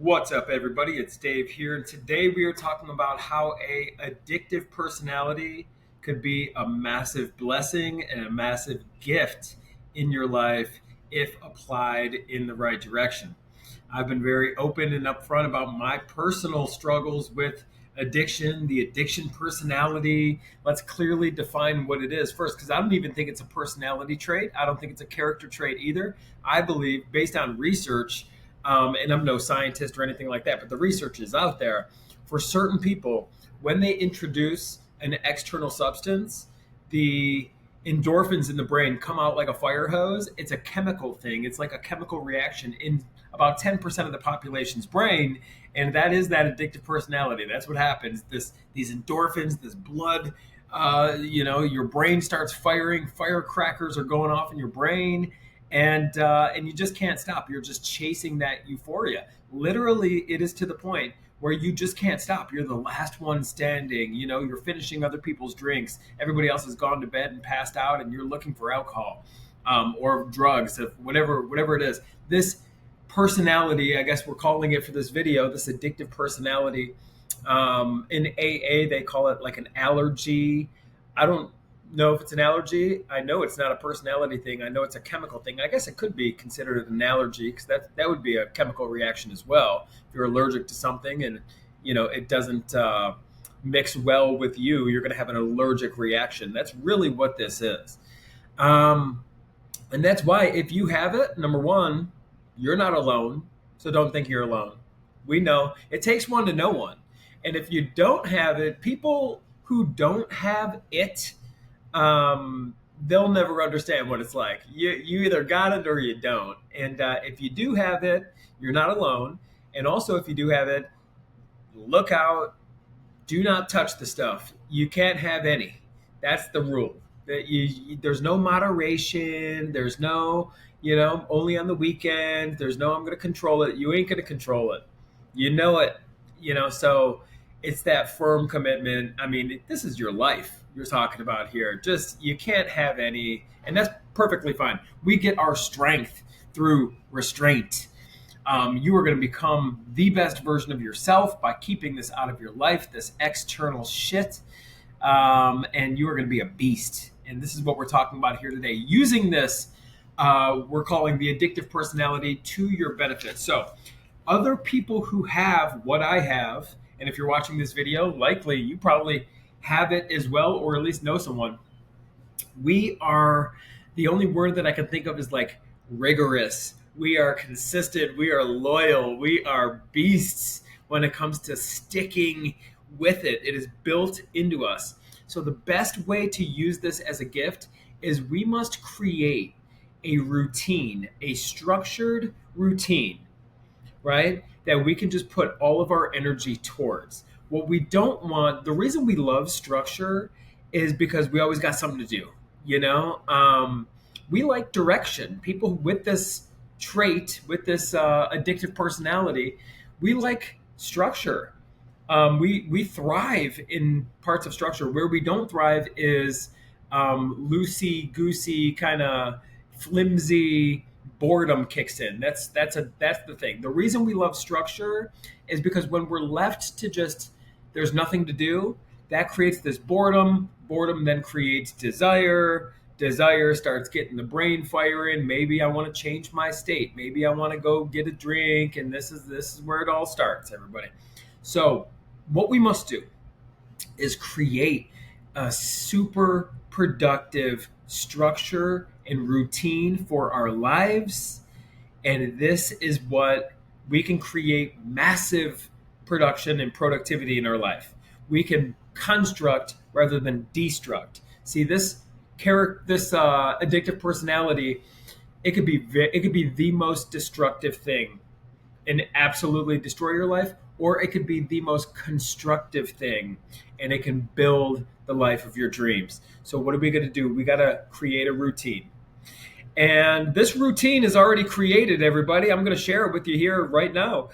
What's up, everybody? It's Dave here, and today we are talking about how a addictive personality could be a massive blessing and a massive gift in your life if applied in the right direction. I've been very open and upfront about my personal struggles with addiction, the addiction personality. Let's clearly define what it is first, because I don't even think it's a personality trait. I don't think it's a character trait either. I believe, based on research, and I'm no scientist or anything like that, but the research is out there for certain people. When they introduce an external substance, the endorphins in the brain come out like a fire hose. It's a chemical thing. It's like a chemical reaction in about 10% of the population's brain, and that is that addictive personality. That's what happens. These endorphins, this blood, your brain starts firing. Firecrackers are going off in your brain, and you just can't stop. You're just chasing that euphoria. Literally, it is to the point where you just can't stop. You're the last one standing. You're finishing other people's drinks. Everybody else has gone to bed and passed out, and you're looking for alcohol or drugs, whatever it is. This personality, I guess we're calling it for this video, this addictive personality. In AA, they call it like an allergy. I don't know if it's an allergy. I know it's not a personality thing. I know it's a chemical thing. I guess it could be considered an allergy because that would be a chemical reaction as well. If you're allergic to something and it doesn't mix well with you, you're going to have an allergic reaction. That's really what this is. And that's why if you have it, number one, you're not alone. So don't think you're alone. We know it takes one to know one. And if you don't have it, people who don't have it, they'll never understand what it's like. You either got it or you don't. And if you do have it, you're not alone. And also, if you do have it, look out. Do not touch the stuff. You can't have any. That's the rule. There's no moderation. There's no, only on the weekend. There's no, I'm going to control it. You ain't going to control it. You know it. So it's that firm commitment. I mean, this is your life you're talking about here. Just, you can't have any, and that's perfectly fine. We get our strength through restraint. You are going to become the best version of yourself by keeping this out of your life, this external shit. And you are going to be a beast. And this is what we're talking about here today. Using this, we're calling the addictive personality to your benefit. So other people who have what I have, and if you're watching this video, likely you probably have it as well, or at least know someone. We are, the only word that I can think of is like rigorous. We are consistent. We are loyal. We are beasts when it comes to sticking with it. It is built into us. So the best way to use this as a gift is we must create a routine, a structured routine, right? That we can just put all of our energy towards. What we don't want, the reason we love structure is because we always got something to do, we like direction. People with this trait, with this addictive personality, we like structure. We thrive in parts of structure. Where we don't thrive is loosey goosey, kind of flimsy boredom kicks in. That's the thing. The reason we love structure is because when we're left to just, there's nothing to do, that creates this boredom. Boredom then creates desire. Desire starts getting the brain firing. Maybe I want to change my state. Maybe I want to go get a drink, and this is where it all starts, everybody. So what we must do is create a super productive structure and routine for our lives. And this is what we can create massive production and productivity in our life. We can construct rather than destruct. See, this addictive personality, it could be the most destructive thing and absolutely destroy your life, or it could be the most constructive thing and it can build the life of your dreams. So what are we going to do? We got to create a routine. And this routine is already created, everybody. I'm going to share it with you here right now.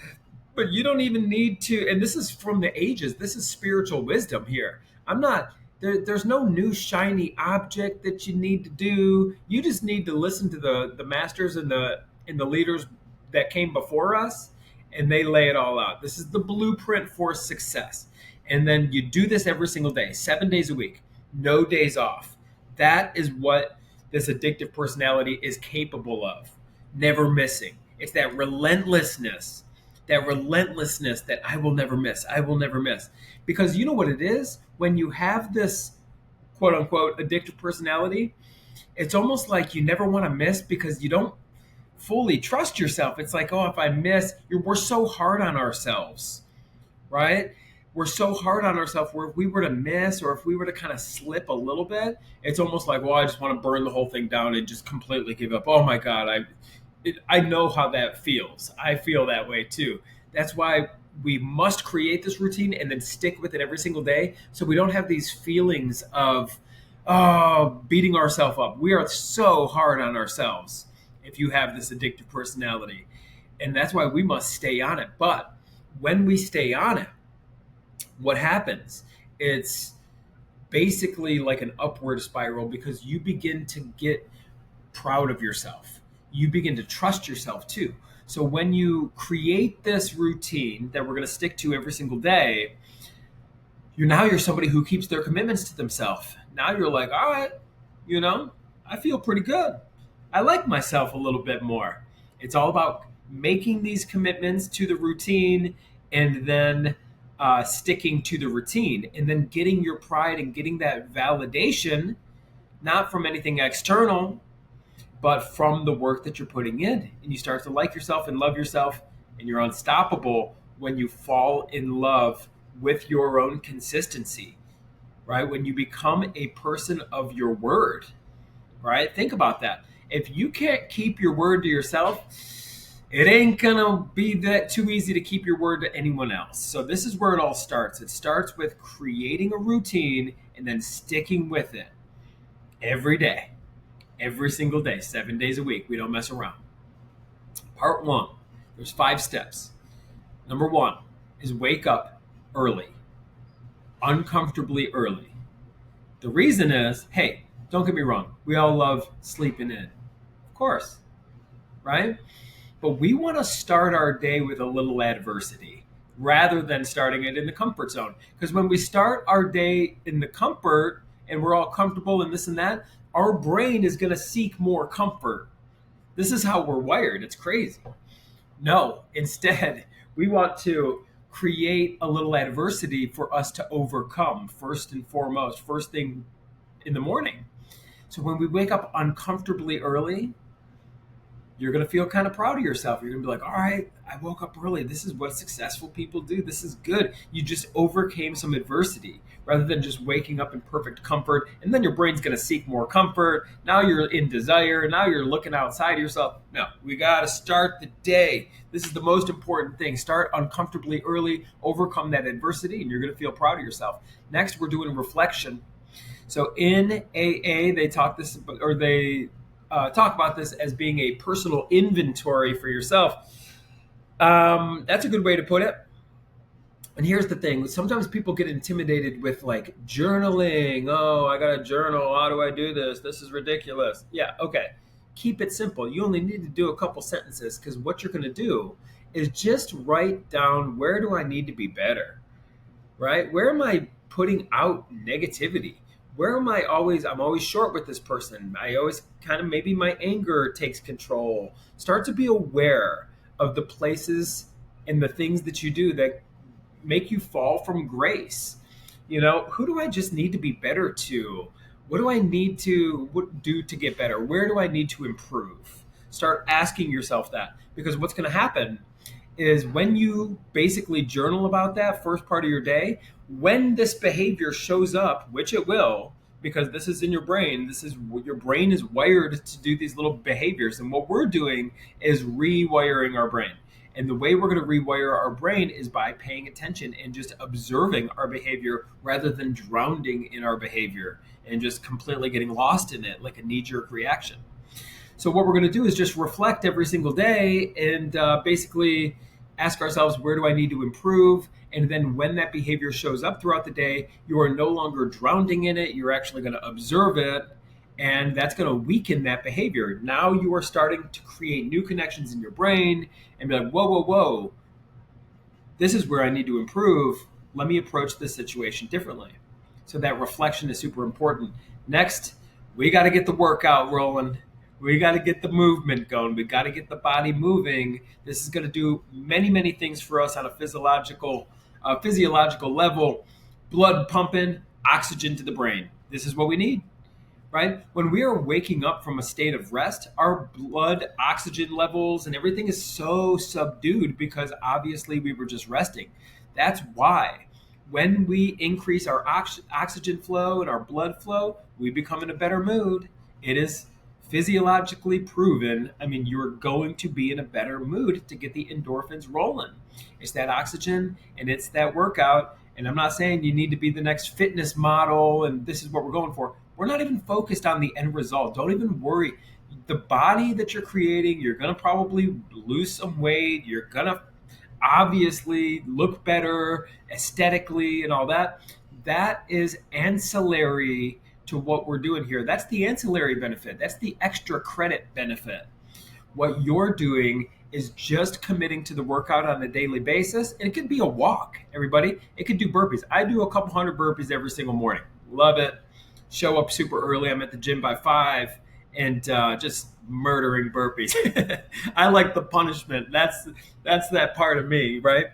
But you don't even need to, and this is from the ages. This is spiritual wisdom here. There's no new shiny object that you need to do. You just need to listen to the masters and the leaders that came before us, and they lay it all out. This is the blueprint for success. And then you do this every single day, 7 days a week, no days off. That is what this addictive personality is capable of, never missing. It's that relentlessness that I will never miss. I will never miss. Because you know what it is? When you have this quote unquote addictive personality, it's almost like you never want to miss because you don't fully trust yourself. It's like, oh, if I miss, we're so hard on ourselves, right? We're so hard on ourselves where if we were to miss or if we were to kind of slip a little bit, it's almost like, well, I just want to burn the whole thing down and just completely give up. Oh my God, I know how that feels. I feel that way too. That's why we must create this routine and then stick with it every single day so we don't have these feelings of beating ourselves up. We are so hard on ourselves if you have this addictive personality. And that's why we must stay on it. But when we stay on it, what happens? It's basically like an upward spiral because you begin to get proud of yourself. You begin to trust yourself too. So when you create this routine that we're going to stick to every single day, you're somebody who keeps their commitments to themselves. Now you're like, all right, I feel pretty good. I like myself a little bit more. It's all about making these commitments to the routine and then sticking to the routine and then getting your pride and getting that validation, not from anything external, but from the work that you're putting in. And you start to like yourself and love yourself, and you're unstoppable when you fall in love with your own consistency, right? When you become a person of your word, right? Think about that. If you can't keep your word to yourself, it ain't gonna be that too easy to keep your word to anyone else. So this is where it all starts. It starts with creating a routine and then sticking with it every day, every single day, 7 days a week. We don't mess around. Part one, there's 5 steps. Number 1 is wake up early, uncomfortably early. The reason is, hey, don't get me wrong, we all love sleeping in, of course, right? But we want to start our day with a little adversity rather than starting it in the comfort zone. Because when we start our day in the comfort and we're all comfortable and this and that, our brain is going to seek more comfort. This is how we're wired. It's crazy. No, instead, we want to create a little adversity for us to overcome first and foremost, first thing in the morning. So when we wake up uncomfortably early, you're going to feel kind of proud of yourself. You're going to be like, all right, I woke up early. This is what successful people do. This is good. You just overcame some adversity rather than just waking up in perfect comfort. And then your brain's going to seek more comfort. Now you're in desire. Now you're looking outside yourself. No, we got to start the day. This is the most important thing. Start uncomfortably early, overcome that adversity, and you're going to feel proud of yourself. Next, we're doing reflection. So in AA, they talk about this as being a personal inventory for yourself. That's a good way to put it. And here's the thing. Sometimes people get intimidated with like journaling. Oh, I got to journal. How do I do this? This is ridiculous. Yeah, okay. Keep it simple. You only need to do a couple sentences because what you're going to do is just write down, where do I need to be better, right? Where am I putting out negativity? Where am I'm always short with this person. I always kind of, maybe my anger takes control. Start to be aware of the places and the things that you do that make you fall from grace. Who do I just need to be better to? What do I need to do to get better? Where do I need to improve? Start asking yourself that, because what's going to happen is when you basically journal about that first part of your day, when this behavior shows up, which it will, because this is in your brain, your brain is wired to do these little behaviors. And what we're doing is rewiring our brain. And the way we're going to rewire our brain is by paying attention and just observing our behavior rather than drowning in our behavior and just completely getting lost in it like a knee-jerk reaction. So what we're going to do is just reflect every single day and basically ask ourselves, where do I need to improve? And then when that behavior shows up throughout the day, you are no longer drowning in it. You're actually going to observe it, and that's going to weaken that behavior. Now you are starting to create new connections in your brain and be like, whoa, whoa, whoa. This is where I need to improve. Let me approach this situation differently. So that reflection is super important. Next, we got to get the workout rolling. We got to get the movement going. We got to get the body moving. This is going to do many, many things for us on a physiological level. Blood pumping, oxygen to the brain. This is what we need, right? When we are waking up from a state of rest, our blood oxygen levels and everything is so subdued because obviously we were just resting. That's why when we increase our oxygen flow and our blood flow, we become in a better mood. It is physiologically proven. I mean, you're going to be in a better mood to get the endorphins rolling. It's that oxygen and it's that workout. And I'm not saying you need to be the next fitness model and this is what we're going for. We're not even focused on the end result. Don't even worry. The body that you're creating, you're going to probably lose some weight. You're going to obviously look better aesthetically and all that. That is ancillary to what we're doing here. That's the ancillary benefit. That's the extra credit benefit. What you're doing is just committing to the workout on a daily basis. And it could be a walk, everybody. It could do burpees. I do a couple hundred burpees every single morning. Love it. Show up super early. I'm at the gym by 5 and just murdering burpees. I like the punishment. That's that part of me, right?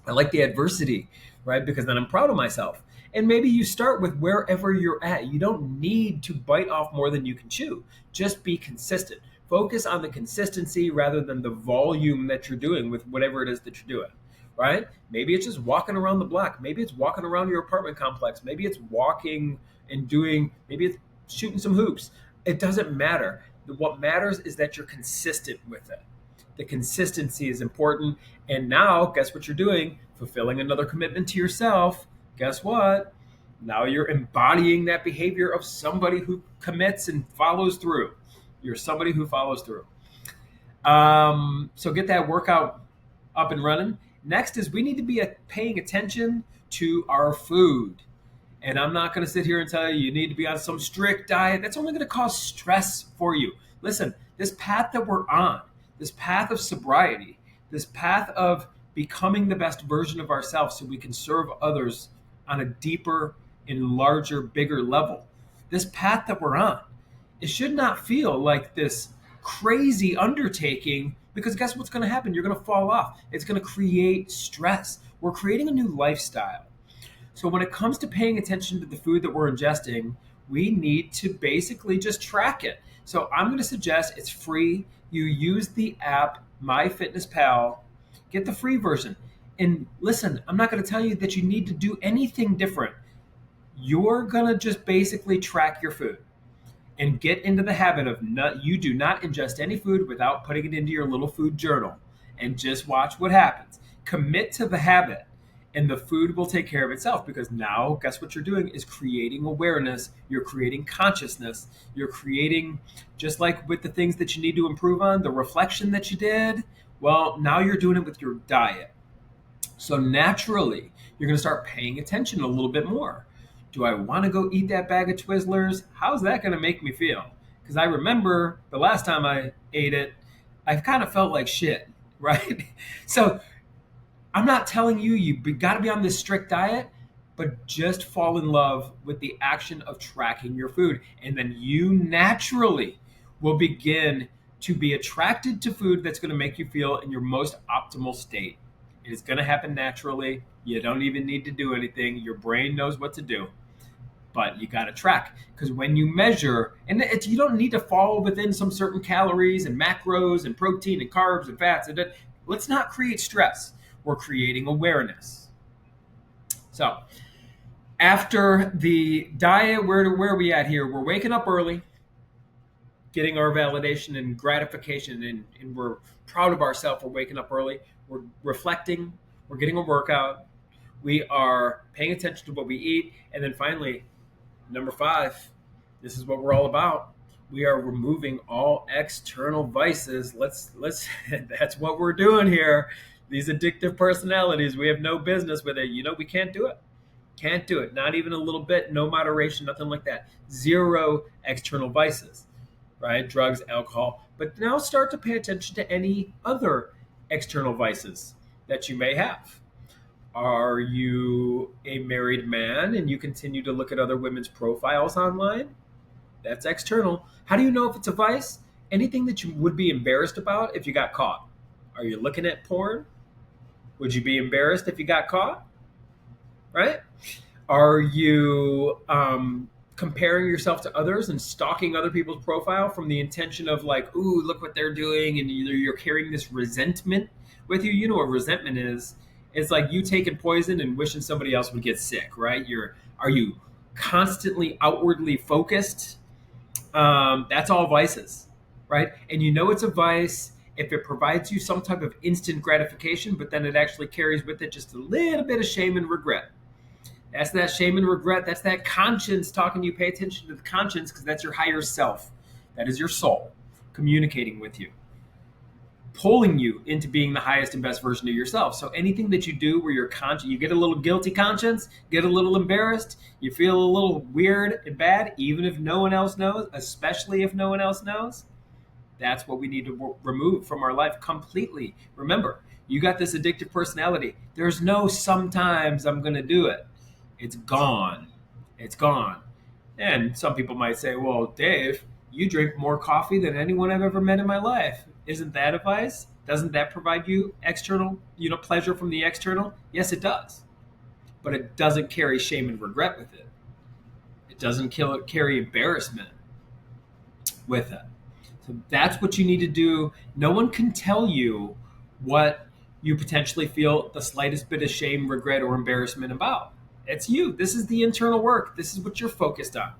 I like the adversity, right? Because then I'm proud of myself. And maybe you start with wherever you're at. You don't need to bite off more than you can chew. Just be consistent. Focus on the consistency rather than the volume that you're doing with whatever it is that you're doing, right? Maybe it's just walking around the block. Maybe it's walking around your apartment complex. Maybe it's walking and doing, maybe it's shooting some hoops. It doesn't matter. What matters is that you're consistent with it. The consistency is important. And now, guess what you're doing? Fulfilling another commitment to yourself. Guess what? Now you're embodying that behavior of somebody who commits and follows through. You're somebody who follows through. So get that workout up and running. Next is we need to be paying attention to our food. And I'm not going to sit here and tell you you need to be on some strict diet. That's only going to cause stress for you. Listen, this path that we're on, this path of sobriety, this path of becoming the best version of ourselves so we can serve others on a deeper and larger, bigger level. This path that we're on, it should not feel like this crazy undertaking because guess what's going to happen? You're going to fall off. It's going to create stress. We're creating a new lifestyle. So when it comes to paying attention to the food that we're ingesting, we need to basically just track it. So I'm going to suggest it's free. You use the app MyFitnessPal. Get the free version. And listen, I'm not going to tell you that you need to do anything different. You're going to just basically track your food and get into the habit of you do not ingest any food without putting it into your little food journal and just watch what happens. Commit to the habit and the food will take care of itself because now guess what you're doing is creating awareness. You're creating consciousness. You're creating, just like with the things that you need to improve on, the reflection that you did, well, now you're doing it with your diet. So naturally, you're going to start paying attention a little bit more. Do I want to go eat that bag of Twizzlers? How's that going to make me feel? Because I remember the last time I ate it, I kind of felt like shit, right? So I'm not telling you you got to be on this strict diet, but just fall in love with the action of tracking your food. And then you naturally will begin to be attracted to food that's going to make you feel in your most optimal state. It is going to happen naturally. You don't even need to do anything. Your brain knows what to do. But you got to track because when you measure, and you don't need to fall within some certain calories and macros and protein and carbs and fats. Let's not create stress. We're creating awareness. So after the diet, where are we at here? We're waking up early, getting our validation and gratification, and we're proud of ourselves for waking up early. We're reflecting. We're getting a workout. We are paying attention to what we eat. And then finally, number 5, this is what we're all about. We are removing all external vices. Let's that's what we're doing here. These addictive personalities, we have no business with it. We can't do it. Can't do it. Not even a little bit, no moderation, nothing like that. 0 external vices, right? Drugs, alcohol. But now start to pay attention to any other external vices that you may have. Are you a married man and you continue to look at other women's profiles online? That's external. How do you know if it's a vice? Anything that you would be embarrassed about if you got caught. Are you looking at porn? Would you be embarrassed if you got caught? Right? Are you comparing yourself to others and stalking other people's profile from the intention of like, ooh, look what they're doing, and you're carrying this resentment with you? You know what resentment is? It's like you taking poison and wishing somebody else would get sick, right? Are you constantly outwardly focused? That's all vices, right? And you know it's a vice if it provides you some type of instant gratification, but then it actually carries with it just a little bit of shame and regret. That's that shame and regret. That's that conscience talking to you. Pay attention to the conscience because that's your higher self. That is your soul communicating with you, pulling you into being the highest and best version of yourself. So anything that you do where you're conscious, you get a little guilty conscience, get a little embarrassed, you feel a little weird and bad, even if no one else knows, especially if no one else knows. That's what we need to remove from our life completely. Remember, you got this addictive personality. There's no sometimes I'm going to do it. It's gone. It's gone. And some people might say, well, Dave, you drink more coffee than anyone I've ever met in my life. Isn't that a vice? Doesn't that provide you external, pleasure from the external? Yes, it does. But it doesn't carry shame and regret with it. It doesn't carry embarrassment with it. So that's what you need to do. No one can tell you what you potentially feel the slightest bit of shame, regret, or embarrassment about. It's you. This is the internal work. This is what you're focused on,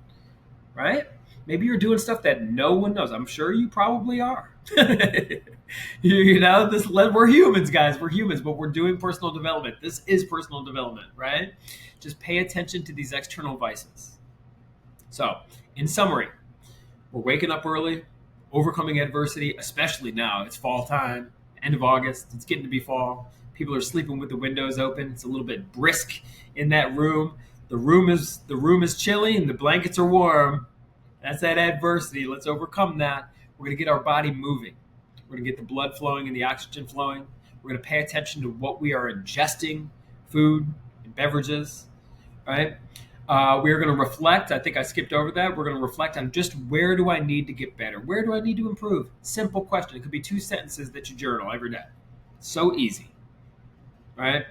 right? Maybe you're doing stuff that no one knows. I'm sure you probably are. We're humans, guys. We're humans, but we're doing personal development. This is personal development, right? Just pay attention to these external vices. So, in summary, we're waking up early, overcoming adversity, especially now. It's fall time, end of August. It's getting to be fall. People are sleeping with the windows open. It's a little bit brisk in that room. The room is chilly and the blankets are warm. That's that adversity. Let's overcome that. We're going to get our body moving. We're going to get the blood flowing and the oxygen flowing. We're going to pay attention to what we are ingesting, food and beverages, right? We're going to reflect. I think I skipped over that. We're going to reflect on just where do I need to get better? Where do I need to improve? Simple question. It could be 2 sentences that you journal every day. So easy, right?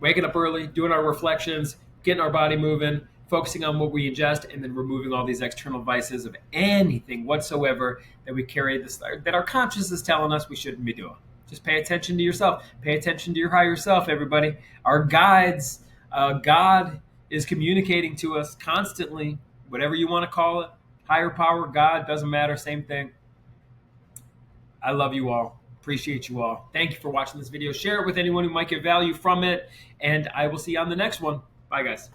Waking up early, doing our reflections, getting our body moving, focusing on what we ingest, and then removing all these external vices of anything whatsoever that we carry that our conscience is telling us we shouldn't be doing. Just pay attention to yourself. Pay attention to your higher self, everybody. Our guides, God is communicating to us constantly, whatever you want to call it. Higher power, God, doesn't matter, same thing. I love you all. Appreciate you all. Thank you for watching this video. Share it with anyone who might get value from it, and I will see you on the next one. Bye, guys.